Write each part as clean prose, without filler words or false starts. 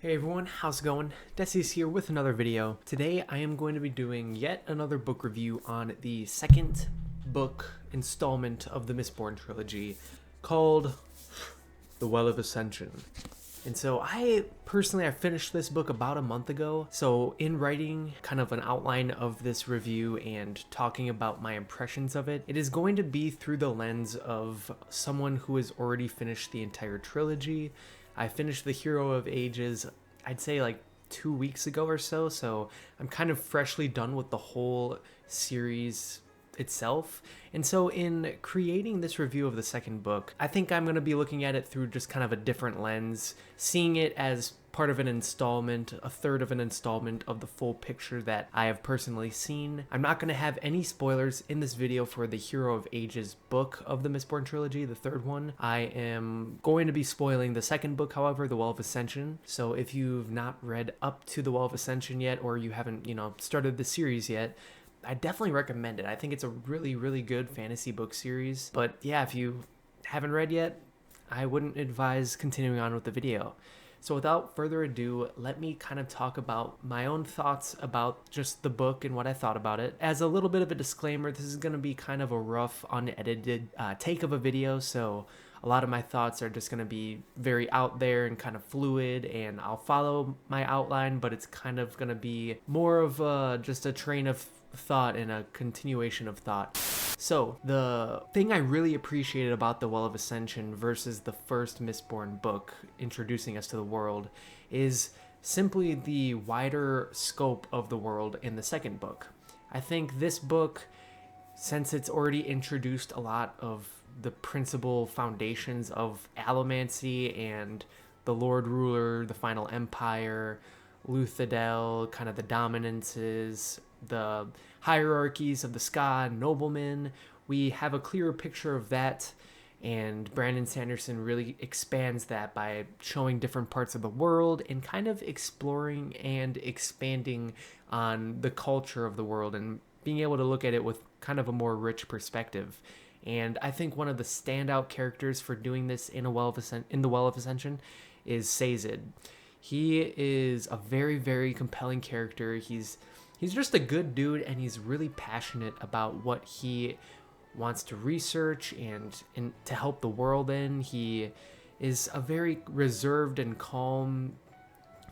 Hey everyone, how's it going? Desi's here with another video. Today I am going to be doing yet another book review on the second book installment of the Mistborn trilogy called The Well of Ascension. And so I finished this book about a month ago. So in writing kind of an outline of this review and talking about my impressions of it, it is going to be through the lens of someone who has already finished the entire trilogy. I finished The Hero of Ages, I'd say like 2 weeks ago or so, so I'm kind of freshly done with the whole series itself. And so in creating this review of the second book, I think I'm going to be looking at it through just kind of a different lens, seeing it as part of an installment, a third of an installment of the full picture that I have personally seen. I'm not going to have any spoilers in this video for the Hero of Ages book of the Mistborn trilogy, the third one. I am going to be spoiling the second book, however, The Well of Ascension. So if you've not read up to The Well of Ascension yet, or you haven't, started the series yet, I definitely recommend it. I think it's a really, really good fantasy book series. But yeah, if you haven't read yet, I wouldn't advise continuing on with the video. So without further ado, let me kind of talk about my own thoughts about just the book and what I thought about it. As a little bit of a disclaimer, this is going to be kind of a rough, unedited take of a video, so a lot of my thoughts are just going to be very out there and kind of fluid, and I'll follow my outline, but it's kind of going to be more of just a train of thought and a continuation of thought. So, the thing I really appreciated about The Well of Ascension versus the first Mistborn book introducing us to the world is simply the wider scope of the world in the second book. I think this book, since it's already introduced a lot of the principal foundations of allomancy and the Lord Ruler, the Final Empire, Luthadel, kind of the dominances, the hierarchies of the Ska noblemen, we have a clearer picture of that, and Brandon Sanderson really expands that by showing different parts of the world and kind of exploring and expanding on the culture of the world and being able to look at it with kind of a more rich perspective. And I think one of the standout characters for doing this in The Well of Ascension is Sazed. He is a very, very compelling character. He's just a good dude, and he's really passionate about what he wants to research and to help the world in. He is a very reserved and calm,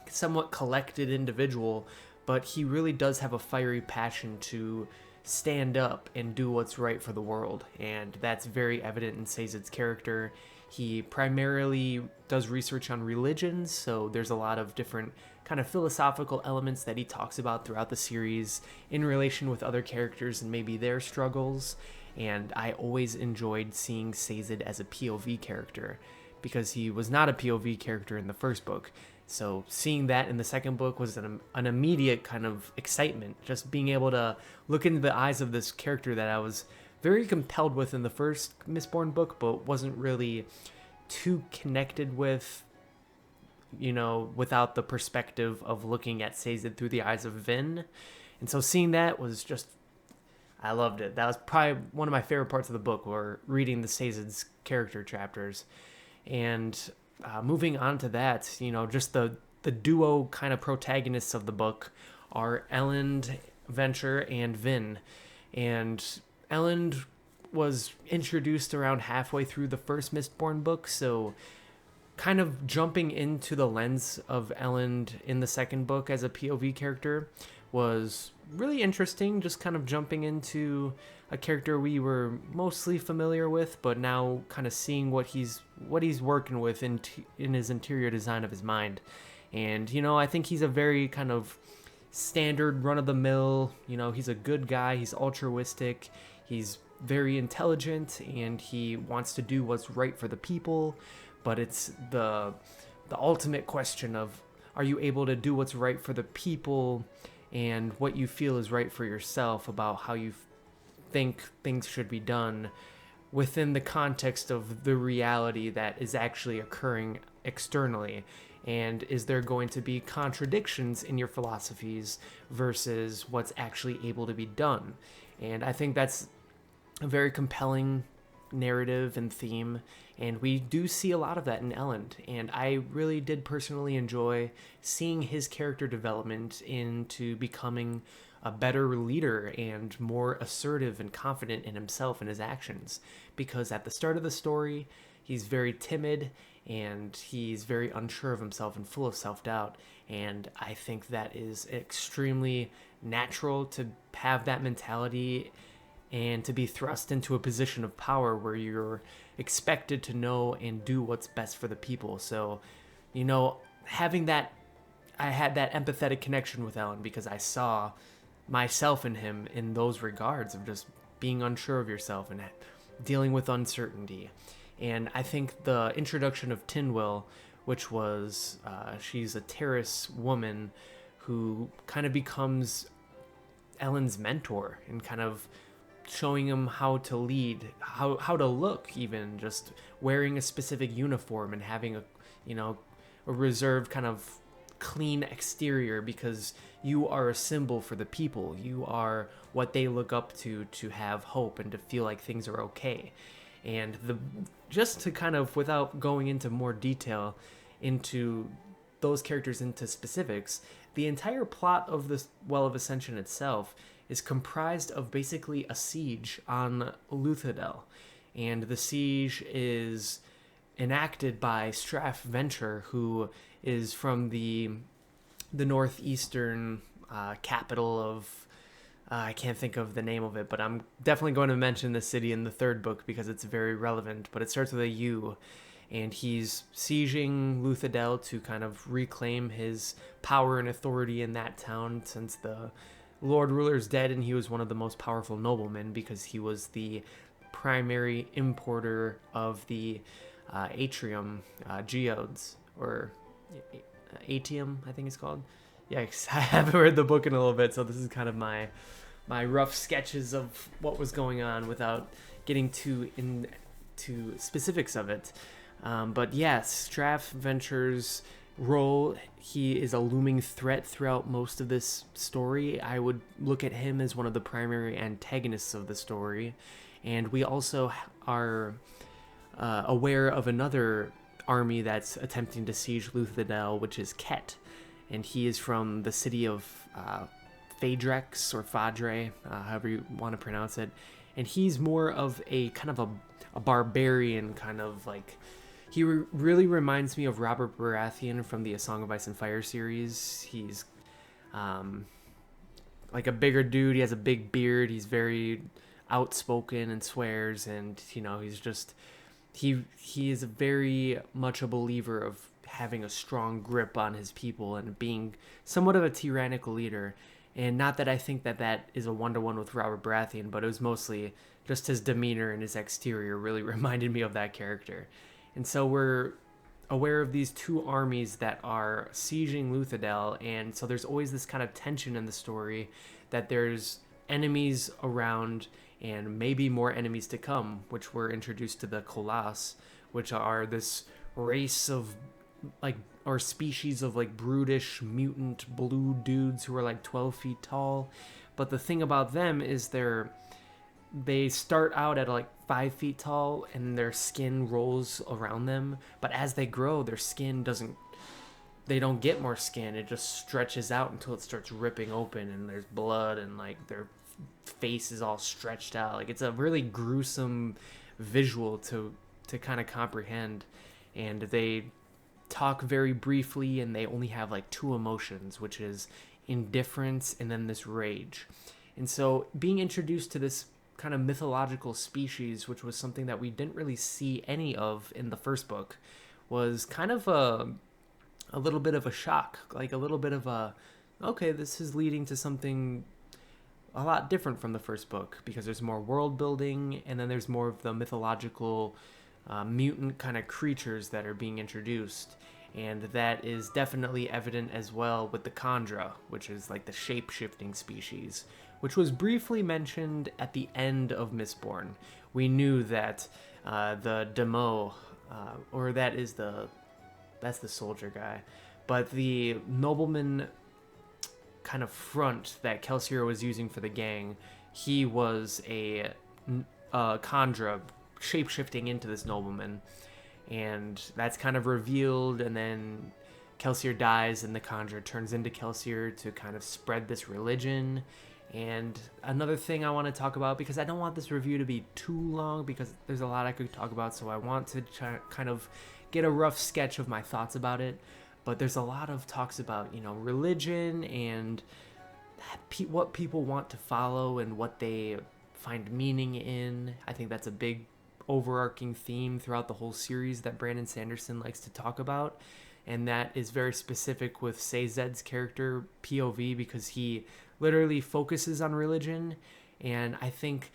somewhat collected individual, but he really does have a fiery passion to stand up and do what's right for the world, and that's very evident in Sazed's character. He primarily does research on religions, so there's a lot of different kind of philosophical elements that he talks about throughout the series in relation with other characters and maybe their struggles. And I always enjoyed seeing Sazed as a POV character because he was not a POV character in the first book. So seeing that in the second book was an immediate kind of excitement, just being able to look into the eyes of this character that I was very compelled with in the first Mistborn book, but wasn't really too connected with, without the perspective of looking at Sazed through the eyes of Vin. And so seeing that was just, I loved it. That was probably one of my favorite parts of the book, were reading the Sazed's character chapters. And moving on to that, just the duo kind of protagonists of the book are Elend, Venture, and Vin. And Elend was introduced around halfway through the first Mistborn book, so kind of jumping into the lens of Elend in the second book as a POV character was really interesting, just kind of jumping into a character we were mostly familiar with, but now kind of seeing what he's working with in his interior design of his mind. And, I think he's a very kind of standard run-of-the-mill, he's a good guy, he's altruistic, he's very intelligent, and he wants to do what's right for the people, but it's the ultimate question of, are you able to do what's right for the people and what you feel is right for yourself about how you think things should be done within the context of the reality that is actually occurring externally? And is there going to be contradictions in your philosophies versus what's actually able to be done? And I think that's a very compelling narrative and theme, and we do see a lot of that in Elend, and I really did personally enjoy seeing his character development into becoming a better leader and more assertive and confident in himself and his actions, because at the start of the story he's very timid and he's very unsure of himself and full of self-doubt, and I think that is extremely natural to have that mentality and to be thrust into a position of power where you're expected to know and do what's best for the people. So, having that, I had that empathetic connection with Ellen because I saw myself in him in those regards of just being unsure of yourself and dealing with uncertainty. And I think the introduction of Tinwell, which was, she's a terrace woman who kind of becomes Ellen's mentor and kind of showing him how to lead, how to look, even just wearing a specific uniform and having a reserved kind of clean exterior, because you are a symbol for the people. You are what they look up to have hope and to feel like things are okay. And just to kind of, without going into more detail into those characters into specifics, the entire plot of this Well of Ascension itself is comprised of basically a siege on Luthadel, and the siege is enacted by Straff Venture, who is from the northeastern capital of I can't think of the name of it, but I'm definitely going to mention the city in the third book because it's very relevant, but it starts with a U, and he's sieging Luthadel to kind of reclaim his power and authority in that town, since the Lord Ruler's dead and he was one of the most powerful noblemen because he was the primary importer of the atrium geodes, or atium, I think it's called. Yikes, I haven't read the book in a little bit, so this is kind of my rough sketches of what was going on without getting too into specifics of it. But yes, Straff Venture's role, he is a looming threat throughout most of this story. I would look at him as one of the primary antagonists of the story. And we also are aware of another army that's attempting to siege Luthadel, which is Ket. And he is from the city of Phaedrex, or Fadre, however you want to pronounce it. And he's more of a kind of a barbarian, kind of like... He really reminds me of Robert Baratheon from the A Song of Ice and Fire series. He's like a bigger dude. He has a big beard. He's very outspoken and swears. And, he's just... He is very much a believer of having a strong grip on his people and being somewhat of a tyrannical leader. And not that I think that is a one-to-one with Robert Baratheon, but it was mostly just his demeanor and his exterior really reminded me of that character. And so we're aware of these two armies that are sieging Luthadel, and so there's always this kind of tension in the story that there's enemies around and maybe more enemies to come, which we're introduced to the Kolass, which are this race of or species of brutish mutant blue dudes who are 12 feet tall. But the thing about them is they start out at 5 feet tall and their skin rolls around them, but as they grow, their skin they don't get more skin. It just stretches out until it starts ripping open and there's blood and their face is all stretched out. It's a really gruesome visual to kind of comprehend. And they talk very briefly, and they only have two emotions, which is indifference and then this rage. And so being introduced to this kind of mythological species, which was something that we didn't really see any of in the first book, was kind of a little bit of a shock, a little bit of a, okay, this is leading to something a lot different from the first book, because there's more world building, and then there's more of the mythological mutant kind of creatures that are being introduced. And that is definitely evident as well with the Khandra, which is the shape-shifting species, which was briefly mentioned at the end of Mistborn. We knew that the Demo, or that's the soldier guy, but the nobleman kind of front that Kelsier was using for the gang, he was a Khandra shape-shifting into this nobleman. And that's kind of revealed, and then Kelsier dies, and the conjurer turns into Kelsier to kind of spread this religion. And another thing I want to talk about, because I don't want this review to be too long, because there's a lot I could talk about, so I want to kind of get a rough sketch of my thoughts about it. But there's a lot of talks about, religion and what people want to follow and what they find meaning in. I think that's a big overarching theme throughout the whole series that Brandon Sanderson likes to talk about, and that is very specific with Sazed's character POV, because he literally focuses on religion. And I think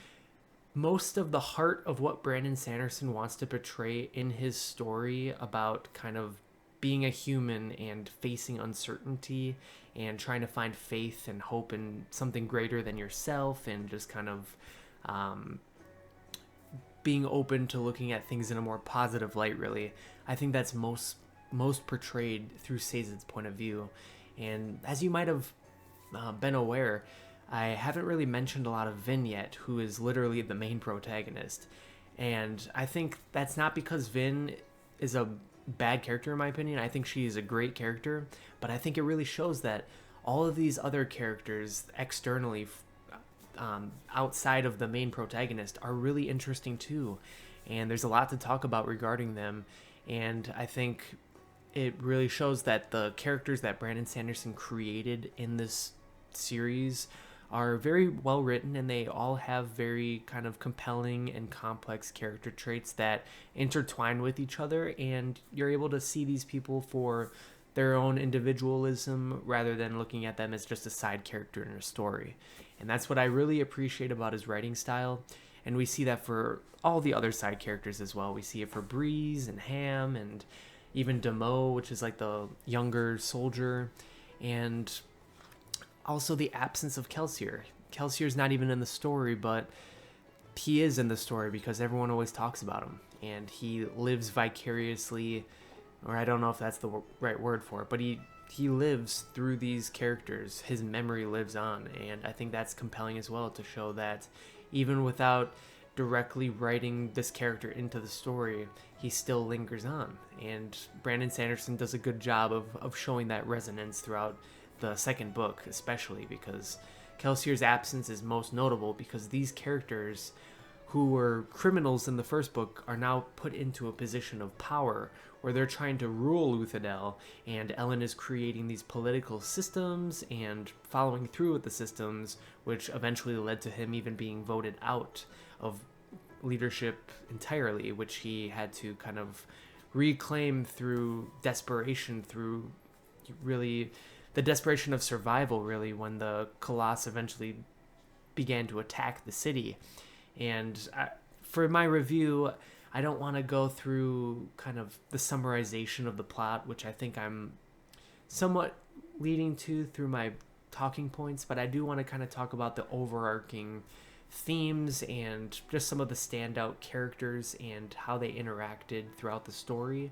most of the heart of what Brandon Sanderson wants to portray in his story about kind of being a human and facing uncertainty and trying to find faith and hope in something greater than yourself, and just kind of being open to looking at things in a more positive light, really. I think that's most portrayed through Sazed's point of view. And as you might have been aware, I haven't really mentioned a lot of Vin yet, who is literally the main protagonist. And I think that's not because Vin is a bad character, in my opinion. I think she is a great character, but I think it really shows that all of these other characters externally, outside of the main protagonist, are really interesting too. And there's a lot to talk about regarding them. And I think it really shows that the characters that Brandon Sanderson created in this series are very well written, and they all have very kind of compelling and complex character traits that intertwine with each other, and you're able to see these people for their own individualism rather than looking at them as just a side character in a story. And that's what I really appreciate about his writing style. And we see that for all the other side characters as well. We see it for Breeze and Ham and even Demo, which is like the younger soldier. And also the absence of Kelsier. Kelsier's not even in the story, but he is in the story because everyone always talks about him. And he lives vicariously, or I don't know if that's the right word for it, but he lives through these characters. His memory lives on, and I think that's compelling as well, to show that even without directly writing this character into the story, he still lingers on. And Brandon Sanderson does a good job of showing that resonance throughout the second book, especially because Kelsier's absence is most notable because these characters who were criminals in the first book are now put into a position of power where they're trying to rule Luthadel, and Ellen is creating these political systems and following through with the systems, which eventually led to him even being voted out of leadership entirely, which he had to kind of reclaim through desperation, through really the desperation of survival, really, when the Colossus eventually began to attack the city. And for my review, I don't want to go through kind of the summarization of the plot, which I think I'm somewhat leading to through my talking points, but I do want to kind of talk about the overarching themes and just some of the standout characters and how they interacted throughout the story.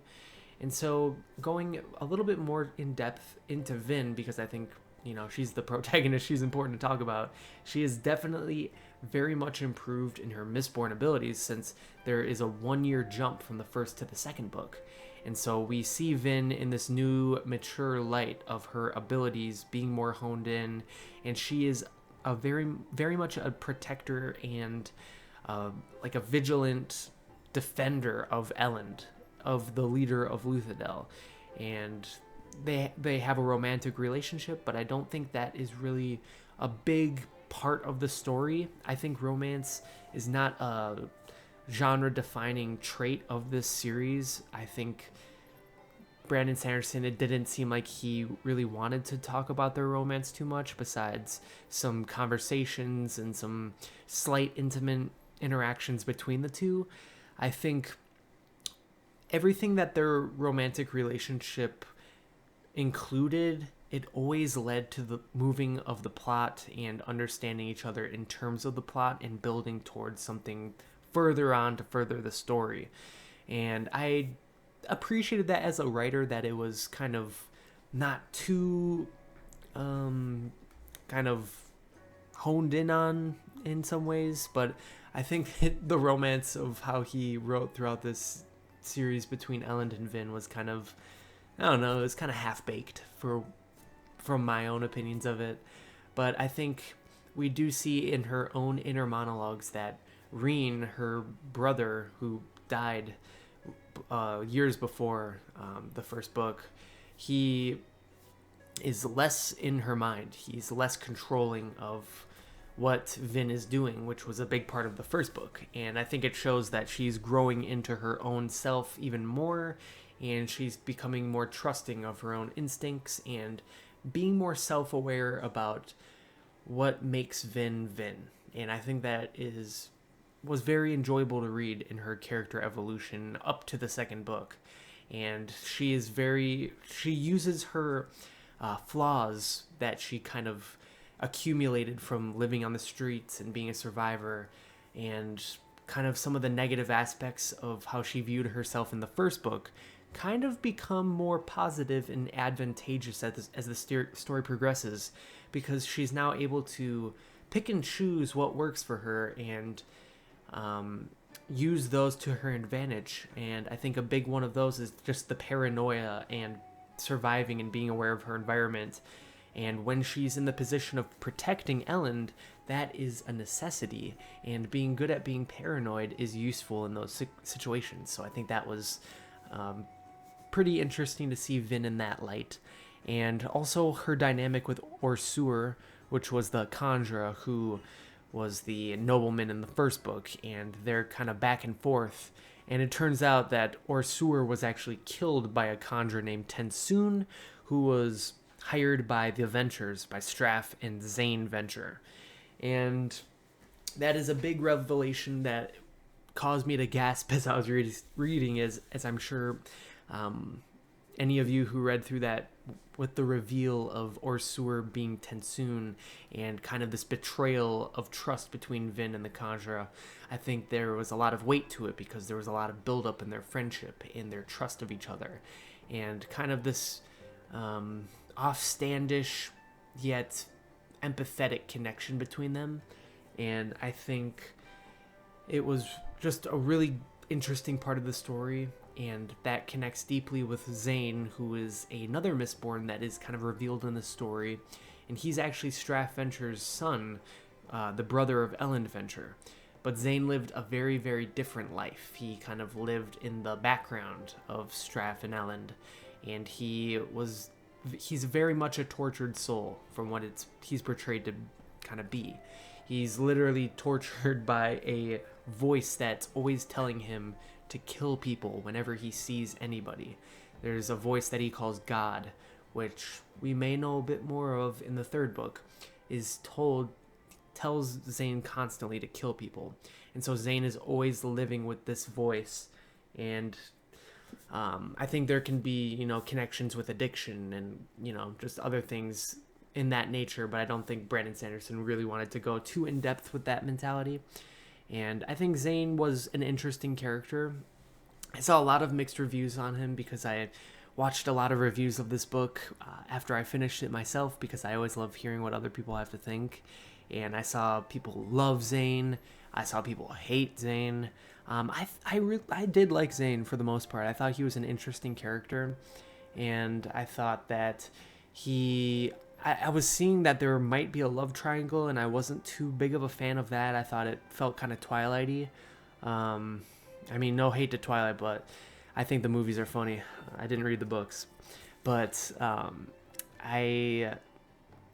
And so going a little bit more in depth into Vin, because I think, she's the protagonist, she's important to talk about. She is definitely very much improved in her Mistborn abilities, since there is a 1-year jump from the first to the second book. And so we see Vin in this new mature light of her abilities being more honed in, and she is a very, very much a protector and like a vigilant defender of Elend, of the leader of Luthadel. And they have a romantic relationship, but I don't think that is really a big part of the story. I think romance is not a genre-defining trait of this series. I think Brandon Sanderson, it didn't seem like he really wanted to talk about their romance too much, besides some conversations and some slight intimate interactions between the two. I think everything that their romantic relationship included, it always led to the moving of the plot and understanding each other in terms of the plot and building towards something further on to further the story. And I appreciated that as a writer, that it was kind of not too kind of honed in on in some ways, but I think that the romance of how he wrote throughout this series between Elend and Vin was kind of, I don't know, it was kind of half-baked from my own opinions of it. But I think we do see in her own inner monologues that Reen, her brother, who died years before the first book, he is less in her mind. He's less controlling of what Vin is doing, which was a big part of the first book. And I think it shows that she's growing into her own self even more, and she's becoming more trusting of her own instincts and being more self-aware about what makes Vin Vin. And I think that was very enjoyable to read in her character evolution up to the second book. And she uses her flaws that she kind of accumulated from living on the streets and being a survivor, and kind of some of the negative aspects of how she viewed herself in the first book kind of become more positive and advantageous as the story progresses, because she's now able to pick and choose what works for her and use those to her advantage. And I think a big one of those is just the paranoia and surviving and being aware of her environment. And when she's in the position of protecting Elend, that is a necessity, and being good at being paranoid is useful in those situations. So I think that was pretty interesting to see Vin in that light. And also her dynamic with Orsur, which was the conjurer who was the nobleman in the first book, and they're kind of back and forth. And it turns out that Orsur was actually killed by a conjurer named Tensoon, who was hired by the Ventures, by Straff and Zane Venture. And that is a big revelation that caused me to gasp as I was reading, as I'm sure any of you who read through that, with the reveal of Orsur being Tensoon and kind of this betrayal of trust between Vin and the Conjurer. I think there was a lot of weight to it because there was a lot of buildup in their friendship and their trust of each other, and kind of this offstandish yet empathetic connection between them. And I think it was just a really interesting part of the story, and that connects deeply with Zane, who is another Mistborn that is kind of revealed in the story, and he's actually Straff Venture's son, the brother of Elend Venture. But Zane lived a very, very different life. He kind of lived in the background of Straff and Elend, and he's very much a tortured soul from what he's portrayed to kind of be. He's literally tortured by a voice that's always telling him to kill people whenever he sees anybody. There's a voice that he calls God, which we may know a bit more of in the third book, tells Zane constantly to kill people. And so Zane is always living with this voice. And I think there can be, connections with addiction and, just other things in that nature, but I don't think Brandon Sanderson really wanted to go too in depth with that mentality. And I think Zane was an interesting character. I saw a lot of mixed reviews on him because I watched a lot of reviews of this book after I finished it myself, because I always love hearing what other people have to think. And I saw people love Zane. I saw people hate Zane. I did like Zane for the most part. I thought he was an interesting character, and I thought that I was seeing that there might be a love triangle, and I wasn't too big of a fan of that. I thought it felt kind of Twilight-y. No hate to Twilight, but I think the movies are funny. I didn't read the books. But I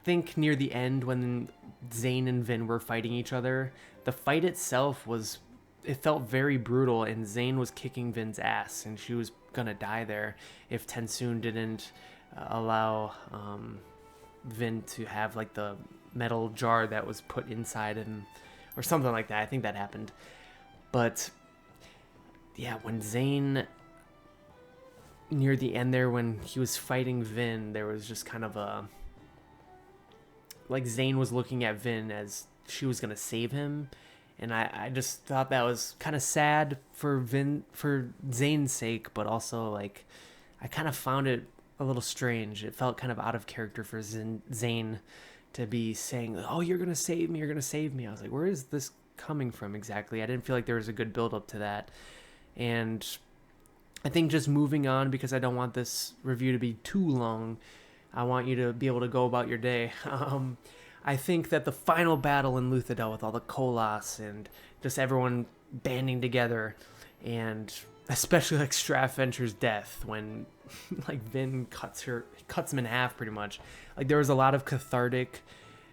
think near the end, when Zane and Vin were fighting each other, the fight itself felt very brutal, and Zane was kicking Vin's ass, and she was gonna die there if Tensoon didn't allow Vin to have like the metal jar that was put inside him or something like that. I think that happened. But yeah, when Zane, near the end there, when he was fighting Vin, there was just kind of Zane was looking at Vin as she was gonna save him, and I just thought that was kind of sad for Zane's sake, but also I kind of found it a little strange. It felt kind of out of character for Zane to be saying, "Oh, you're gonna save me, you're gonna save me." I was like, where is this coming from exactly. I didn't feel like there was a good build up to that. And I think just moving on, because I don't want this review to be too long, I want you to be able to go about your day. I think that the final battle in Luthadel with all the Koloss and just everyone banding together, and especially like Strathventure's death when like Vin cuts him in half pretty much. Like there was a lot of cathartic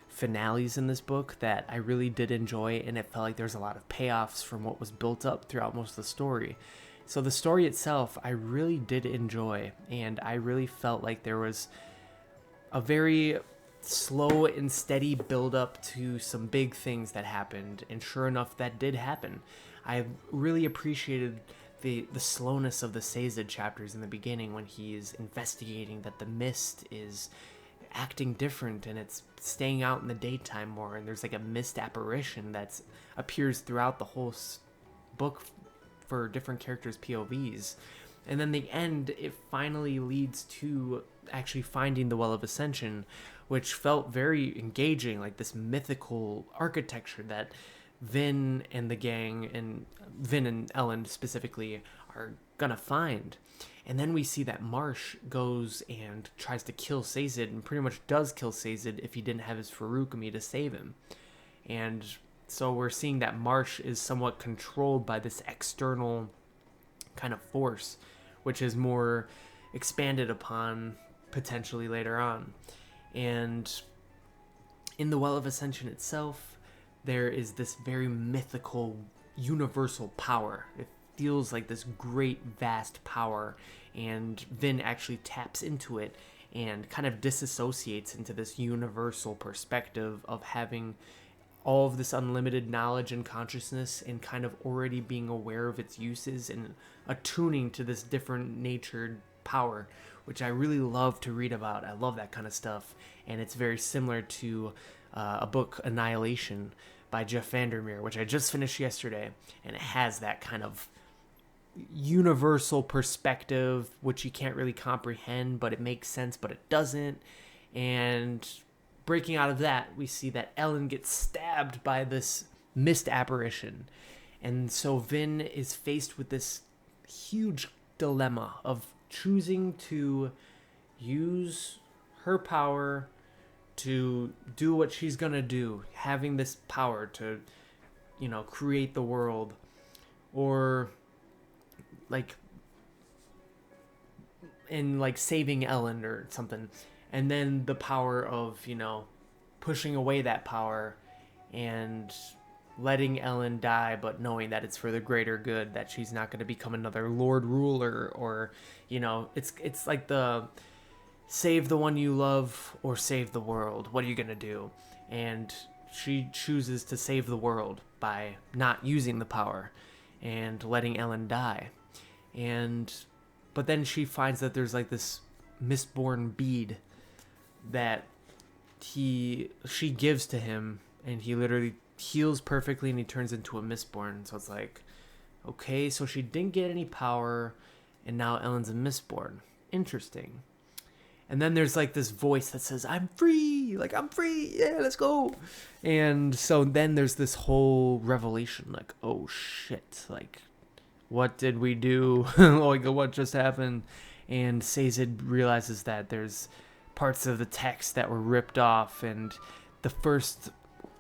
finales in this book that I really did enjoy, and it felt like there's a lot of payoffs from what was built up throughout most of the story. So the story itself I really did enjoy, and I really felt like there was a very slow and steady build up to some big things that happened, and sure enough that did happen. I really appreciated the slowness of the Sazed chapters in the beginning when he's investigating that the mist is acting different and it's staying out in the daytime more, and there's like a mist apparition that appears throughout the whole book for different characters' POVs. And then the end, it finally leads to actually finding the Well of Ascension, which felt very engaging, like this mythical architecture that Vin and the gang, and Vin and Ellen specifically, are gonna find. And then we see that Marsh goes and tries to kill Sazed, and pretty much does kill Sazed if he didn't have his Feruchemy to save him. And so we're seeing that Marsh is somewhat controlled by this external kind of force, which is more expanded upon potentially later on. And in the Well of Ascension itself, there is this very mythical, universal power. It feels like this great, vast power, and Vin actually taps into it and kind of disassociates into this universal perspective of having all of this unlimited knowledge and consciousness, and kind of already being aware of its uses and attuning to this different natured power, which I really love to read about. I love that kind of stuff, and it's very similar to a book, Annihilation, by Jeff Vandermeer, which I just finished yesterday, and it has that kind of universal perspective, which you can't really comprehend, but it makes sense, but it doesn't. And breaking out of that, we see that Ellen gets stabbed by this mist apparition, and so Vin is faced with this huge dilemma of choosing to use her power to do what she's gonna do, having this power to, create the world, or saving Ellen or something, and then the power of, pushing away that power and letting Ellen die, but knowing that it's for the greater good, that she's not going to become another Lord Ruler, or, it's like the save the one you love or save the world. What are you going to do? And she chooses to save the world by not using the power and letting Ellen die. But then she finds that there's like this mistborn bead that she gives to him, and he literally heals perfectly and he turns into a mistborn. So it's like, okay, so she didn't get any power and now Ellen's a mistborn. Interesting. And then there's like this voice that says, I'm free, yeah, let's go. And so then there's this whole revelation, like, oh shit, like, what did we do? Like, what just happened? And Sazed realizes that there's parts of the text that were ripped off, and the first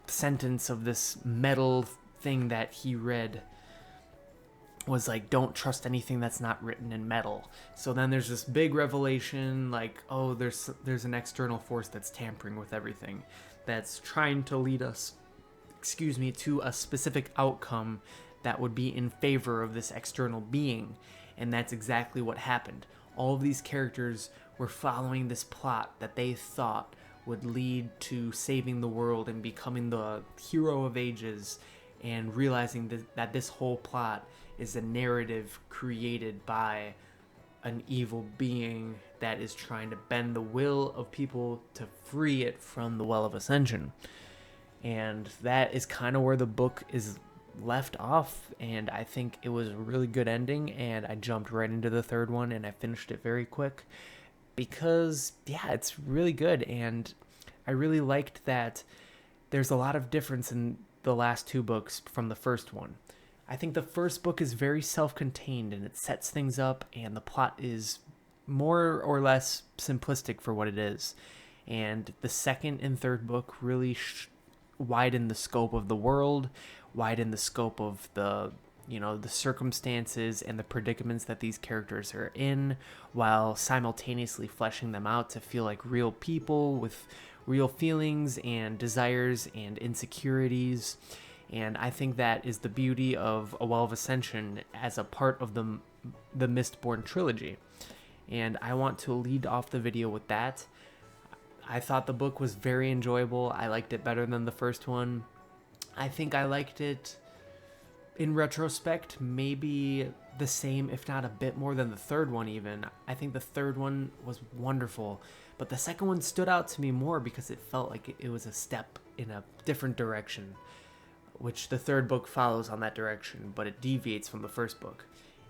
sentence of this metal thing that he read was like, don't trust anything that's not written in metal. So then there's this big revelation, like, oh, there's an external force that's tampering with everything, that's trying to lead us, to a specific outcome that would be in favor of this external being. And that's exactly what happened. All of these characters were following this plot that they thought would lead to saving the world and becoming the hero of ages, and realizing that this whole plot is a narrative created by an evil being that is trying to bend the will of people to free it from the Well of Ascension. And that is kind of where the book is left off, and I think it was a really good ending, and I jumped right into the third one and I finished it very quick because, yeah, it's really good. And I really liked that there's a lot of difference in the last two books from the first one. I think the first book is very self-contained and it sets things up, and the plot is more or less simplistic for what it is. And the second and third book really widen the scope of the world, widen the scope of the circumstances and the predicaments that these characters are in, while simultaneously fleshing them out to feel like real people with real feelings and desires and insecurities. And I think that is the beauty of A Well of Ascension as a part of the Mistborn trilogy. And I want to lead off the video with that. I thought the book was very enjoyable. I liked it better than the first one. I think I liked it, in retrospect, maybe the same, if not a bit more than the third one even. I think the third one was wonderful, but the second one stood out to me more because it felt like it was a step in a different direction, which the third book follows on that direction, but it deviates from the first book.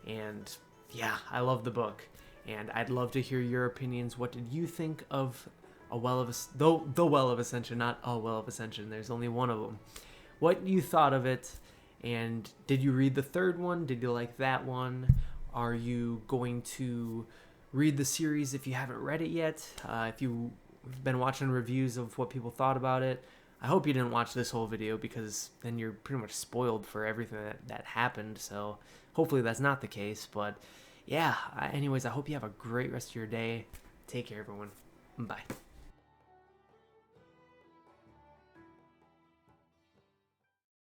And yeah, I love the book, and I'd love to hear your opinions. What did you think of the Well of Ascension, not A Well of Ascension. There's only one of them. What you thought of it, and did you read the third one? Did you like that one? Are you going to read the series if you haven't read it yet? If you've been watching reviews of what people thought about it, I hope you didn't watch this whole video, because then you're pretty much spoiled for everything that happened. So hopefully that's not the case. But yeah, anyways, I hope you have a great rest of your day. Take care, everyone. Bye.